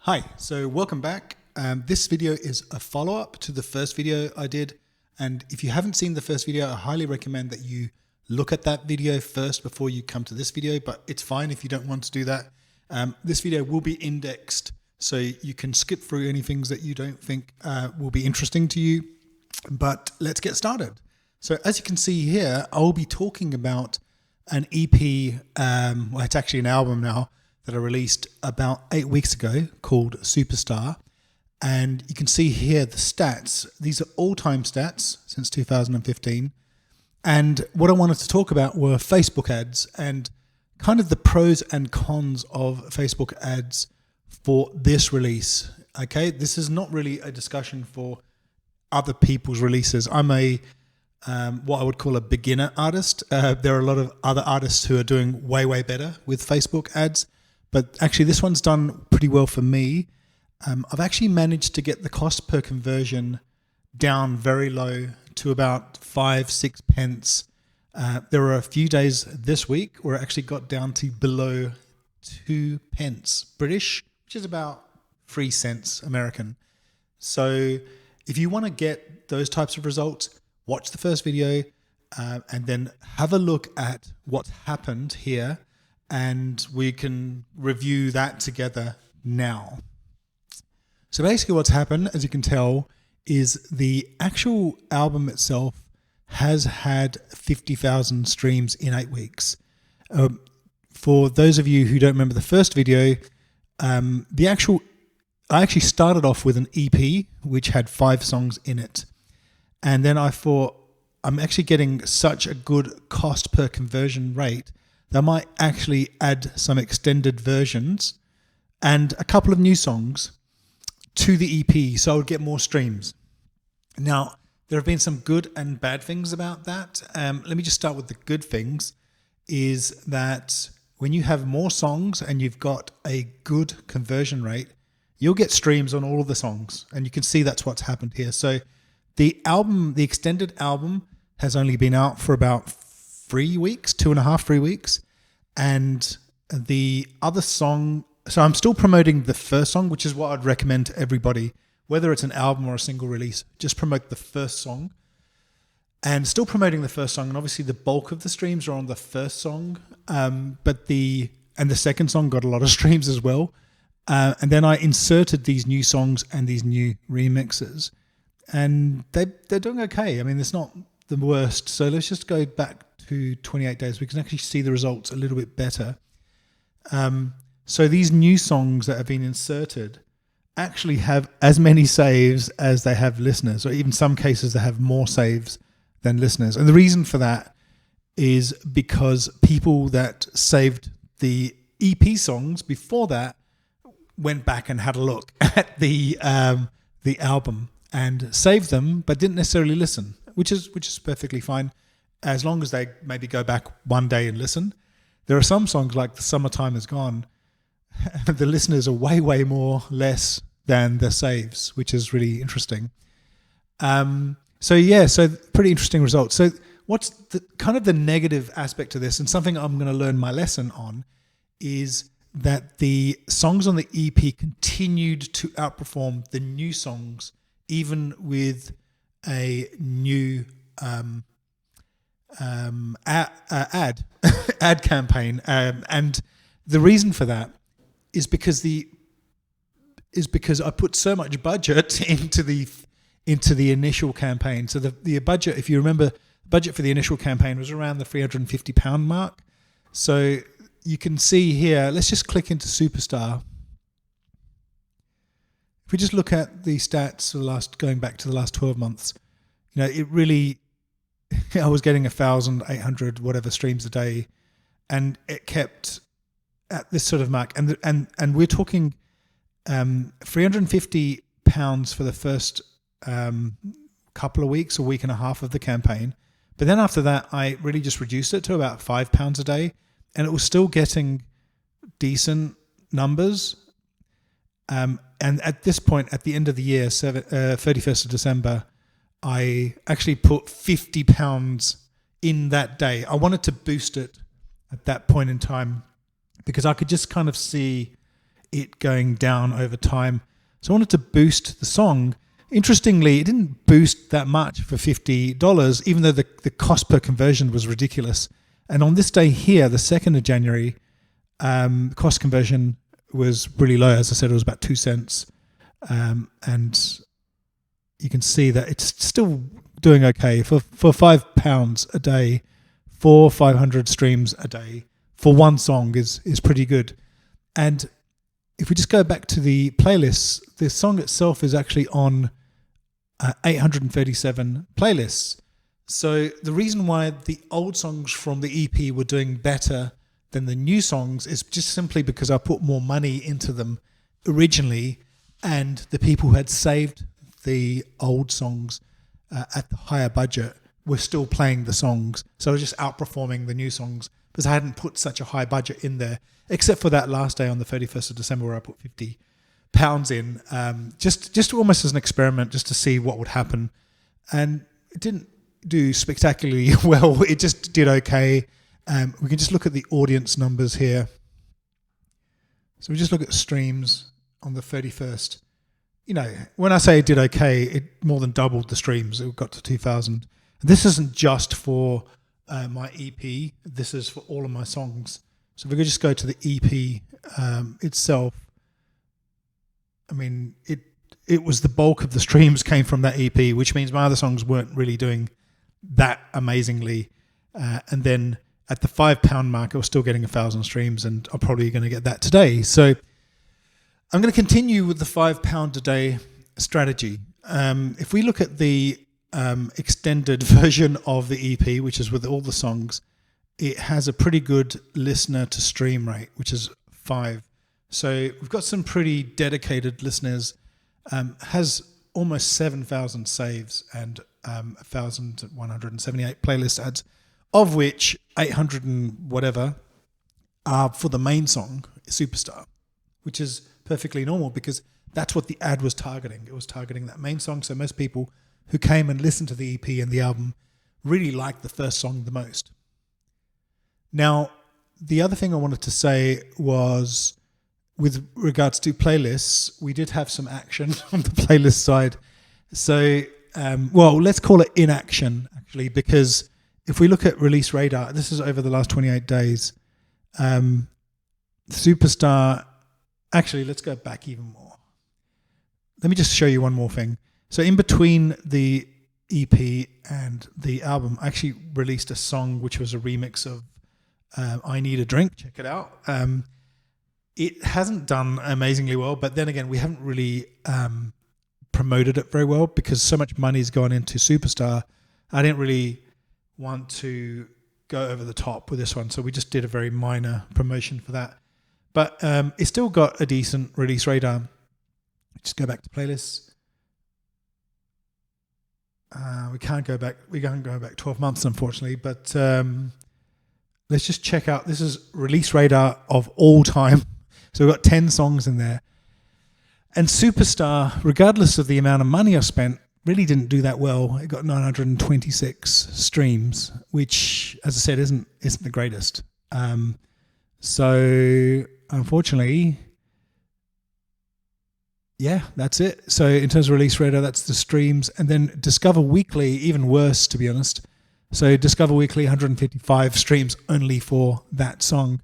Hi, so welcome back. This video is a follow-up to the first video I did. And if you haven't seen the first video, I highly recommend that you look at that video first before you come to this video, but it's fine if you don't want to do that. This video will be indexed, so you can skip through any things that you don't think will be interesting to you. But let's get started. So as you can see here, I'll be talking about an EP, well, it's actually an album now, that I released about 8 weeks ago called Superstar. And you can see here the stats. These are all-time stats since 2015. And what I wanted to talk about were Facebook ads and kind of the pros and cons of Facebook ads for this release. Okay, this is not really a discussion for other people's releases. I'm a what I would call a beginner artist. There are a lot of other artists who are doing way better with Facebook ads. But actually, this one's done pretty well for me. I've actually managed to get the cost per conversion down very low to about 5-6 pence. There were a few days this week where it actually got down to below 2 pence British, which is about 3 cents American. So if you want to get those types of results, watch the first video and then have a look at what's happened here. And we can review that together now. So basically what's happened, as you can tell, is the actual album itself has had 50,000 streams in 8 weeks. For those of you who don't remember the first video, I actually started off with an EP, which had 5 songs in it. And then I thought, I'm actually getting such a good cost per conversion rate that I might actually add some extended versions and a couple of new songs to the EP so I would get more streams. Now, there have been some good and bad things about that. Let me just start with the good things, is that when you have more songs and you've got a good conversion rate, you'll get streams on all of the songs. And you can see that's what's happened here. So the extended album has only been out for about 3 weeks, 2.5, 3 weeks. And the other song, so I'm still promoting the first song, which is what I'd recommend to everybody, whether it's an album or a single release, just promote the first song. And still promoting the first song, and obviously the bulk of the streams are on the first song, but the second song got a lot of streams as well. And then I inserted these new songs and these new remixes, and they're doing okay. I mean, it's not the worst. So let's just go back to 28 days. We can actually see the results a little bit better. So these new songs that have been inserted actually have as many saves as they have listeners, or even some cases they have more saves than listeners. And the reason for that is because people that saved the EP songs before that went back and had a look at the album and saved them, but didn't necessarily listen, which is perfectly fine, as long as they maybe go back one day and listen. There are some songs like The Summertime Is Gone, the listeners are way more less than the saves, which is really interesting. So pretty interesting results. So what's the kind of the negative aspect of this, and something I'm going to learn my lesson on, is that the songs on the EP continued to outperform the new songs, even with a new ad campaign, and the reason for that is because I put so much budget into the initial campaign. So the budget, if you remember, budget for the initial campaign was around the £350 mark. So you can see here. Let's just click into Superstar. If we just look at the stats for going back to the last 12 months, it really, I was getting 1,800 whatever streams a day, and it kept at this sort of mark. And we're talking £350 for the first couple of weeks, a week and a half of the campaign. But then after that, I really just reduced it to about £5 a day, and it was still getting decent numbers. And at this point, at the end of the year, 31st of December, I actually put £50 in that day. I wanted to boost it at that point in time because I could just kind of see it going down over time. So I wanted to boost the song. Interestingly, it didn't boost that much for $50, even though the cost per conversion was ridiculous. And on this day here, the 2nd of January, cost conversion was really low. As I said, it was about 2 cents. And you can see that it's still doing okay. For £5 a day, for 500 streams a day, for one song is pretty good. And if we just go back to the playlists, the song itself is actually on 837 playlists. So the reason why the old songs from the EP were doing better than the new songs is just simply because I put more money into them originally, and the people who had saved the old songs at the higher budget were still playing the songs. So I was just outperforming the new songs because I hadn't put such a high budget in there, except for that last day on the 31st of December where I put £50 in, just almost as an experiment, just to see what would happen. And it didn't do spectacularly well. It just did okay. We can just look at the audience numbers here. So we just look at streams on the 31st. You know, when I say it did okay, it more than doubled the streams. It got to 2,000. This isn't just for my EP. This is for all of my songs. So if we could just go to the EP itself, I mean, it was the bulk of the streams came from that EP, which means my other songs weren't really doing that amazingly. And then at the £5 mark, I was still getting 1,000 streams, and I'm probably going to get that today. So I'm going to continue with the £5 a day strategy. If we look at the extended version of the EP, which is with all the songs, it has a pretty good listener to stream rate, which is 5. So we've got some pretty dedicated listeners. Has almost 7,000 saves and 1,178 playlist ads, of which 800 and whatever are for the main song, Superstar, which is perfectly normal because that's what the ad was targeting. It was targeting that main song. So most people who came and listened to the EP and the album really liked the first song the most. Now, the other thing I wanted to say was, with regards to playlists, we did have some action on the playlist side. So, well, let's call it inaction, actually, because if we look at Release Radar, this is over the last 28 days. Superstar, actually, let's go back even more. Let me just show you one more thing. So in between the EP and the album, I actually released a song which was a remix of I Need a Drink. Check it out. It hasn't done amazingly well, but then again, we haven't really promoted it very well because so much money's gone into Superstar. I didn't really want to go over the top with this one, so we just did a very minor promotion for that. But it's still got a decent release radar. Just go back to playlists. We can't go back 12 months, unfortunately, but let's just check out. This is release radar of all time. So we've got 10 songs in there. And Superstar, regardless of the amount of money I spent, really didn't do that well. It got 926 streams, which, as I said, isn't the greatest. So unfortunately, yeah, that's it. So in terms of release radar, that's the streams. And then Discover Weekly, even worse, to be honest. So Discover Weekly, 155 streams only for that song.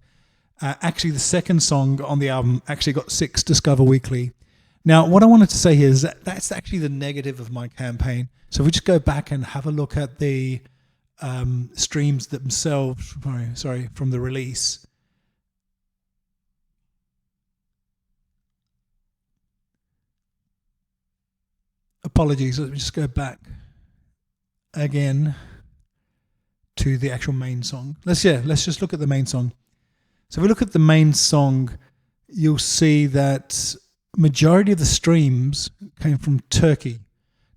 Actually, the second song on the album actually got 6 Discover Weekly. Now, what I wanted to say here is that that's actually the negative of my campaign. So if we just go back and have a look at the streams themselves, from the release. Apologies, let me just go back again to the actual main song. Let's just look at the main song. So if we look at the main song, you'll see that majority of the streams came from Turkey.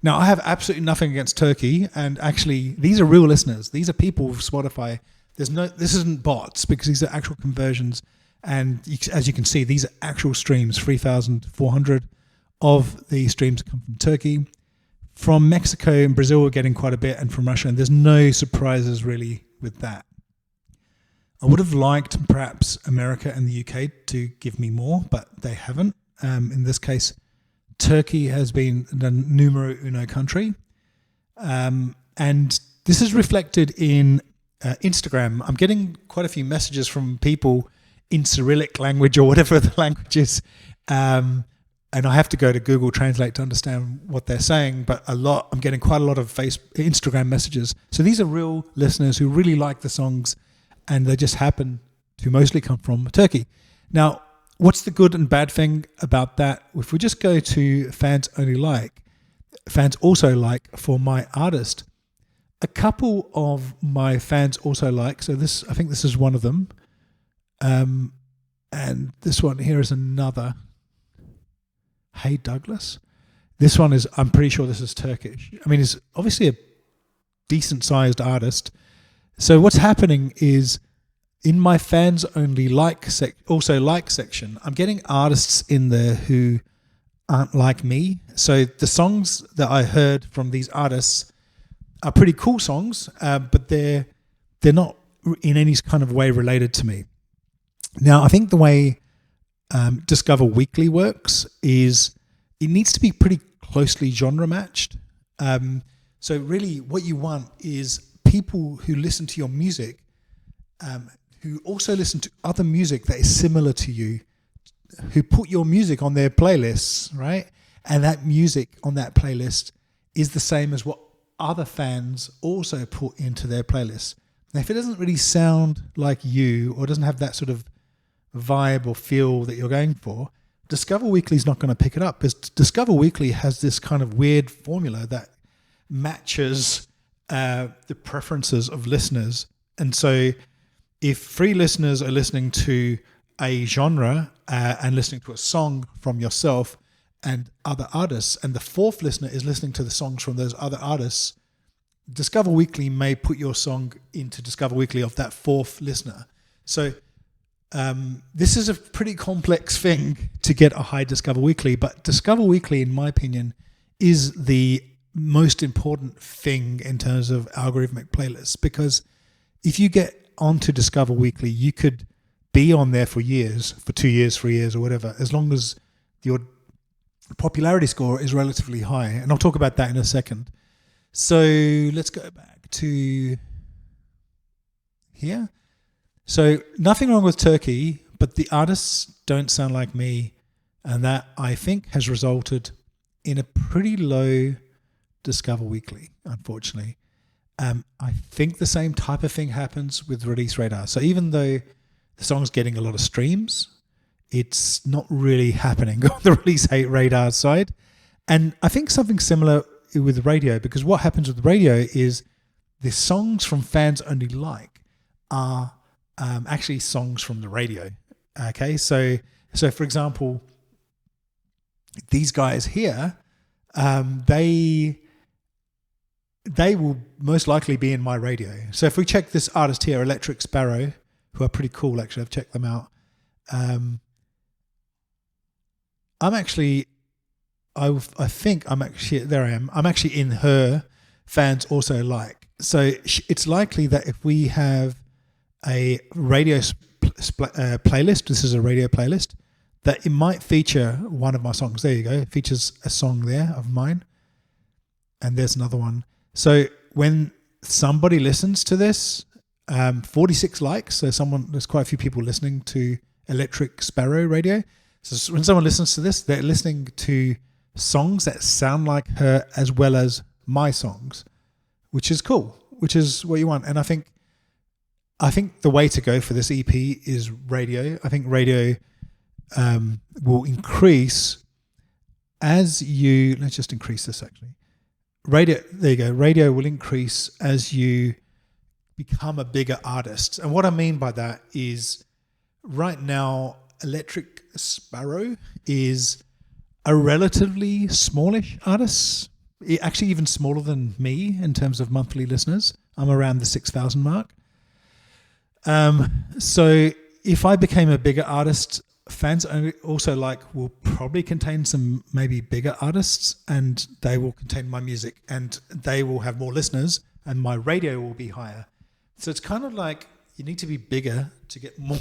Now, I have absolutely nothing against Turkey, and actually, these are real listeners. These are people with Spotify. This isn't bots, because these are actual conversions, and as you can see, these are actual streams. 3,400 of the streams come from Turkey. From Mexico and Brazil, we're getting quite a bit, and from Russia, and there's no surprises really with that. I would have liked perhaps America and the UK to give me more, but they haven't. In this case, Turkey has been the numero uno country. And this is reflected in Instagram. I'm getting quite a few messages from people in Cyrillic language or whatever the language is. And I have to go to Google Translate to understand what they're saying, but I'm getting quite a lot of Instagram messages. So these are real listeners who really like the songs, and they just happen to mostly come from Turkey. Now, what's the good and bad thing about that? If we just go to fans also like for my artist, a couple of my fans also like, so I think this is one of them. And this one here is another. Hey Douglas. This one is, I'm pretty sure this is Turkish. I mean, he's obviously a decent sized artist. So what's happening is in my fans only also like section, I'm getting artists in there who aren't like me. So the songs that I heard from these artists are pretty cool songs, but they're not in any kind of way related to me. Now, I think the way Discover Weekly works is it needs to be pretty closely genre matched. So really what you want is people who listen to your music, who also listen to other music that is similar to you, who put your music on their playlists, right? And that music on that playlist is the same as what other fans also put into their playlists. Now, if it doesn't really sound like you or doesn't have that sort of vibe or feel that you're going for, Discover Weekly is not going to pick it up, because Discover Weekly has this kind of weird formula that matches the preferences of listeners. And so if 3 listeners are listening to a genre and listening to a song from yourself and other artists, and the 4th listener is listening to the songs from those other artists, Discover Weekly may put your song into Discover Weekly of that 4th listener. So this is a pretty complex thing to get a high Discover Weekly, but Discover Weekly, in my opinion, is the most important thing in terms of algorithmic playlists, because if you get onto Discover Weekly, you could be on there for years, for 2 years, 3 years or whatever, as long as your popularity score is relatively high. And I'll talk about that in a second. So let's go back to here. So nothing wrong with Turkey, but the artists don't sound like me. And that, I think, has resulted in a pretty low Discover Weekly, unfortunately. I think the same type of thing happens with Release Radar. So even though the song's getting a lot of streams, it's not really happening on the Release Radar side. And I think something similar with radio, because what happens with radio is the songs from fans only like are actually songs from the radio. Okay, so for example, these guys here, they will most likely be in my radio. So if we check this artist here, Electric Sparrow, who are pretty cool, actually, I've checked them out. I think I'm actually, there I am. I'm actually in her fans also like. So it's likely that if we have a radio playlist, this is a radio playlist, that it might feature one of my songs. There you go. It features a song there of mine. And there's another one. So when somebody listens to this, 46 likes. So there's quite a few people listening to Electric Sparrow radio. So when someone listens to this, they're listening to songs that sound like her as well as my songs, which is cool, which is what you want. And I think the way to go for this EP is radio. I think radio will increase as you, let's just increase this actually. Radio, there you go. Radio will increase as you become a bigger artist. And what I mean by that is right now, Electric Sparrow is a relatively smallish artist, actually even smaller than me in terms of monthly listeners. I'm around the 6,000 mark. So if I became a bigger artist, fans also like will probably contain some maybe bigger artists, and they will contain my music, and they will have more listeners, and my radio will be higher. So it's kind of like you need to be bigger to get more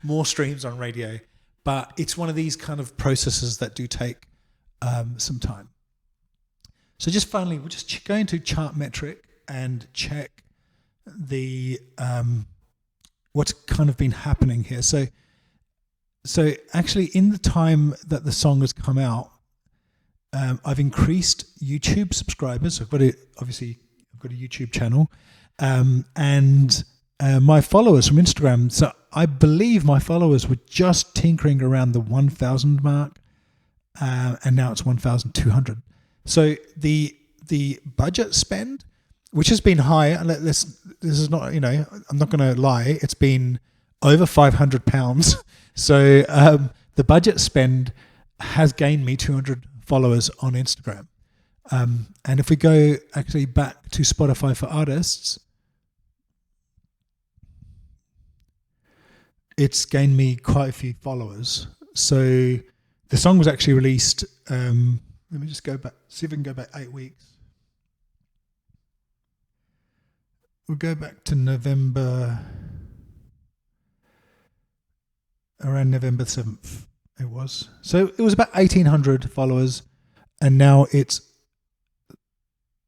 more streams on radio. But it's one of these kind of processes that do take some time. So just finally, we'll just go into Chartmetric and check the what's kind of been happening here. So actually, in the time that the song has come out, I've increased YouTube subscribers. I've got a YouTube channel, and my followers from Instagram. So I believe my followers were just tinkering around the 1,000 mark, and now it's 1,200. So the budget spend, which has been high, this is not, I'm not going to lie, it's been over £500. So the budget spend has gained me 200 followers on Instagram. And if we go actually back to Spotify for Artists, it's gained me quite a few followers. So the song was actually released, let me just go back, see if we can go back 8 weeks. We'll go back to around November 7th it was. So it was about 1,800 followers, and now it's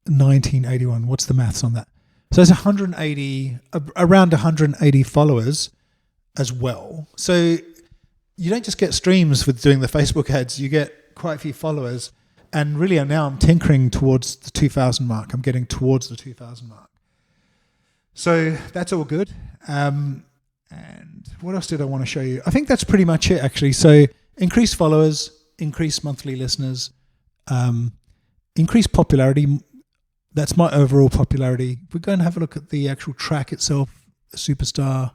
1981. What's the maths on that? So it's around 180 followers as well. So you don't just get streams with doing the Facebook ads, you get quite a few followers. And really now I'm tinkering towards the 2,000 mark. I'm getting towards the 2,000 mark. So that's all good. And what else did I want to show you? I think that's pretty much it, actually. So increased followers, increased monthly listeners, increased popularity. That's my overall popularity. We're going to have a look at the actual track itself, Superstar.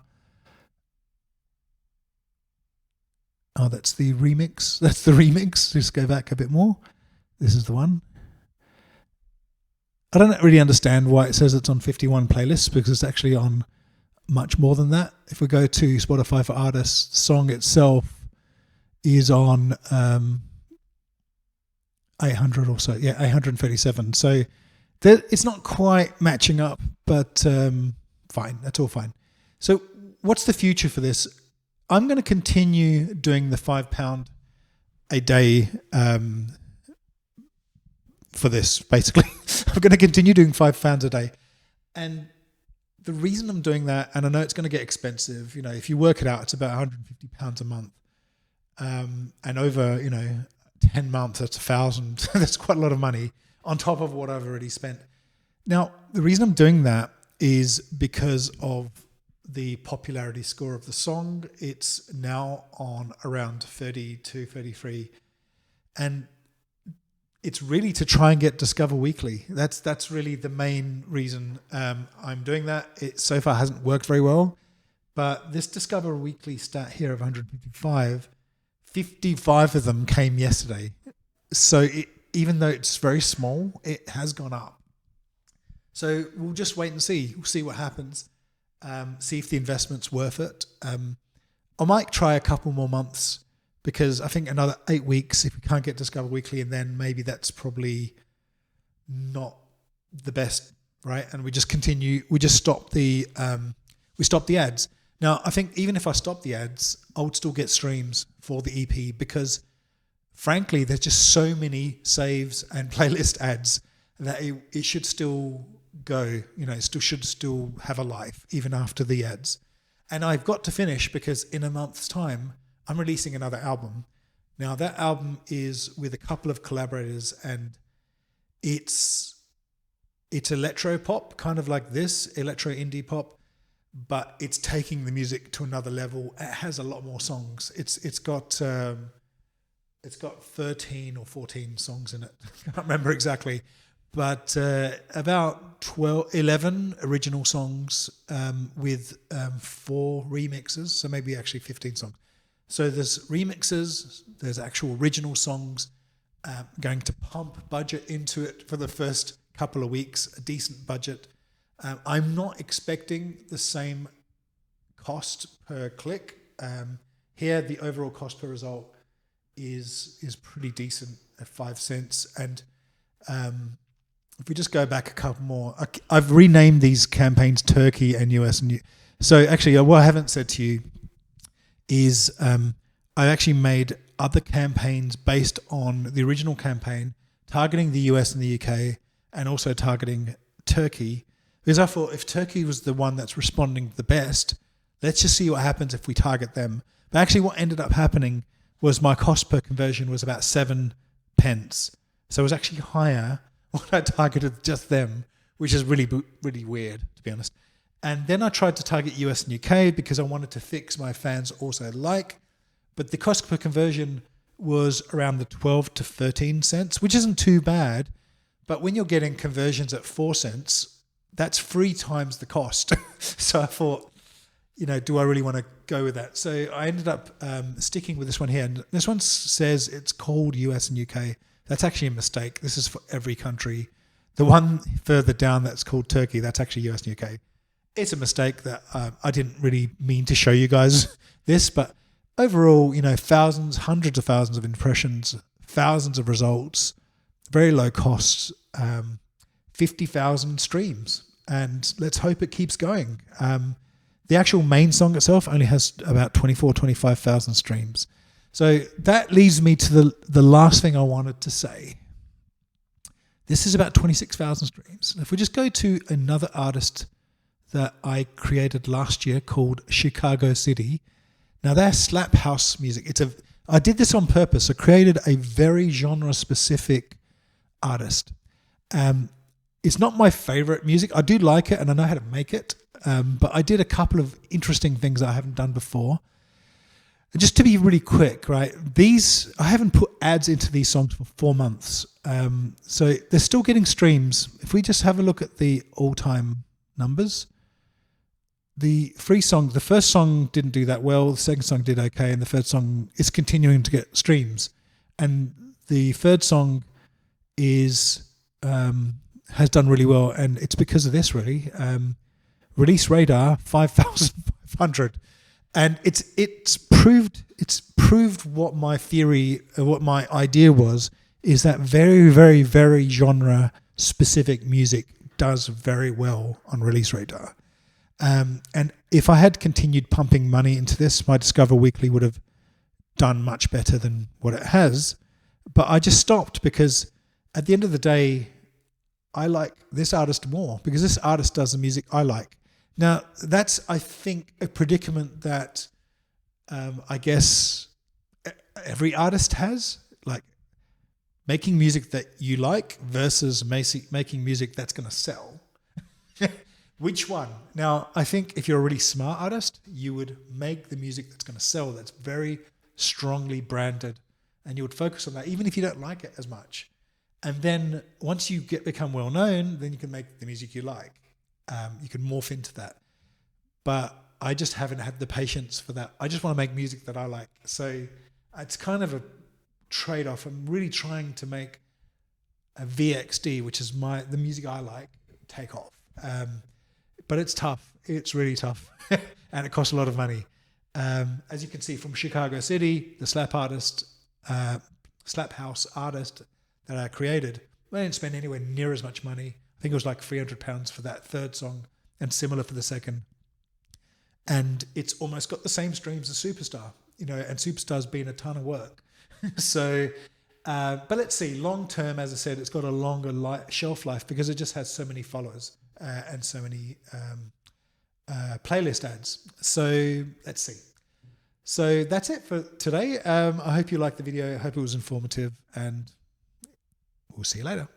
Oh, that's the remix. That's the remix. Just go back a bit more. This is the one. I don't really understand why it says it's on 51 playlists, because it's actually on much more than that. If we go to Spotify for Artists, the song itself is on 800 or so. Yeah, 837. So it's not quite matching up, but fine. That's all fine. So what's the future for this? I'm going to continue doing the £5 a day for this, basically. I'm going to continue doing £5 a day. And the reason I'm doing that, and I know it's going to get expensive, if you work it out, it's about £150 a month. And over, 10 months, that's 1,000. That's quite a lot of money on top of what I've already spent. Now, the reason I'm doing that is because of the popularity score of the song. It's now on around 32, 33. And it's really to try and get Discover Weekly. That's really the main reason I'm doing that. It so far hasn't worked very well, but this Discover Weekly stat here of 155, 55 of them came yesterday. So even though it's very small, it has gone up. So we'll just wait and see. We'll see what happens. See if the investment's worth it. I might try a couple more months, because I think another 8 weeks, if we can't get Discover Weekly, and then maybe that's probably not the best, right? And we just continue, we just stop the ads. Now, I think even if I stop the ads, I would still get streams for the EP, because frankly, there's just so many saves and playlist ads that it should still go, it should still have a life even after the ads. And I've got to finish, because in a month's time, I'm releasing another album. Now, that album is with a couple of collaborators, and it's electro pop, kind of like this, electro indie pop, but it's taking the music to another level. It has a lot more songs. It's got 13 or 14 songs in it. I can't remember exactly, but about 11 original songs with 4 remixes, so maybe actually 15 songs. So there's remixes, there's actual original songs, going to pump budget into it for the first couple of weeks, a decent budget. I'm not expecting the same cost per click. Here, the overall cost per result is pretty decent at 5 cents. And if we just go back a couple more, I've renamed these campaigns Turkey and US. So actually, what I haven't said to you is I actually made other campaigns based on the original campaign, targeting the US and the UK, and also targeting Turkey. Because I thought if Turkey was the one that's responding the best, let's just see what happens if we target them. But actually what ended up happening was my cost per conversion was about 7 pence. So it was actually higher when I targeted just them, which is really, really weird, to be honest. And then I tried to target US and UK because I wanted to fix my fans also like, but the cost per conversion was around the 12 to 13 cents, which isn't too bad. But when you're getting conversions at 4 cents, that's 3 times the cost. So I thought, do I really want to go with that? So I ended up sticking with this one here. And this one says it's called US and UK. That's actually a mistake. This is for every country. The one further down that's called Turkey, that's actually US and UK. It's a mistake that I didn't really mean to show you guys this, but overall, thousands, hundreds of thousands of impressions, thousands of results, very low costs, 50,000 streams, and let's hope it keeps going. The actual main song itself only has about 25,000 streams. So that leads me to the last thing I wanted to say. This is about 26,000 streams. If we just go to another artist that I created last year called Chicago City. Now they're slap house music. I did this on purpose. I created a very genre specific artist. It's not my favorite music. I do like it and I know how to make it. But I did a couple of interesting things that I haven't done before. And just to be really quick, right? I haven't put ads into these songs for 4 months. So they're still getting streams. If we just have a look at the all-time numbers, the first song didn't do that well. The second song did okay. And the third song is continuing to get streams. And the third song has done really well. And it's because of this, really. Release radar 5,500. And it's proved what my theory, what my idea was, is that very, very, very genre specific music does very well on Release Radar. And if I had continued pumping money into this, my Discover Weekly would have done much better than what it has. But I just stopped because at the end of the day, I like this artist more because this artist does the music I like. Now, that's, I think, a predicament that I guess every artist has, like making music that you like versus making music that's going to sell. Which one? Now, I think if you're a really smart artist, you would make the music that's going to sell, that's very strongly branded, and you would focus on that, even if you don't like it as much. And then once you become well known, then you can make the music you like. You can morph into that. But I just haven't had the patience for that. I just want to make music that I like. So it's kind of a trade-off. I'm really trying to make a VXD, which is the music I like, take off. But it's tough. It's really tough. And it costs a lot of money. As you can see from Chicago City, the slap house artist that I created, I didn't spend anywhere near as much money. I think it was like £300 for that third song and similar for the second. And it's almost got the same streams as Superstar, and Superstar's been a ton of work. So, but let's see, long term, as I said, it's got a longer shelf life because it just has so many followers and so many playlist ads. So let's see. So that's it for today. I hope you liked the video. I hope it was informative and we'll see you later.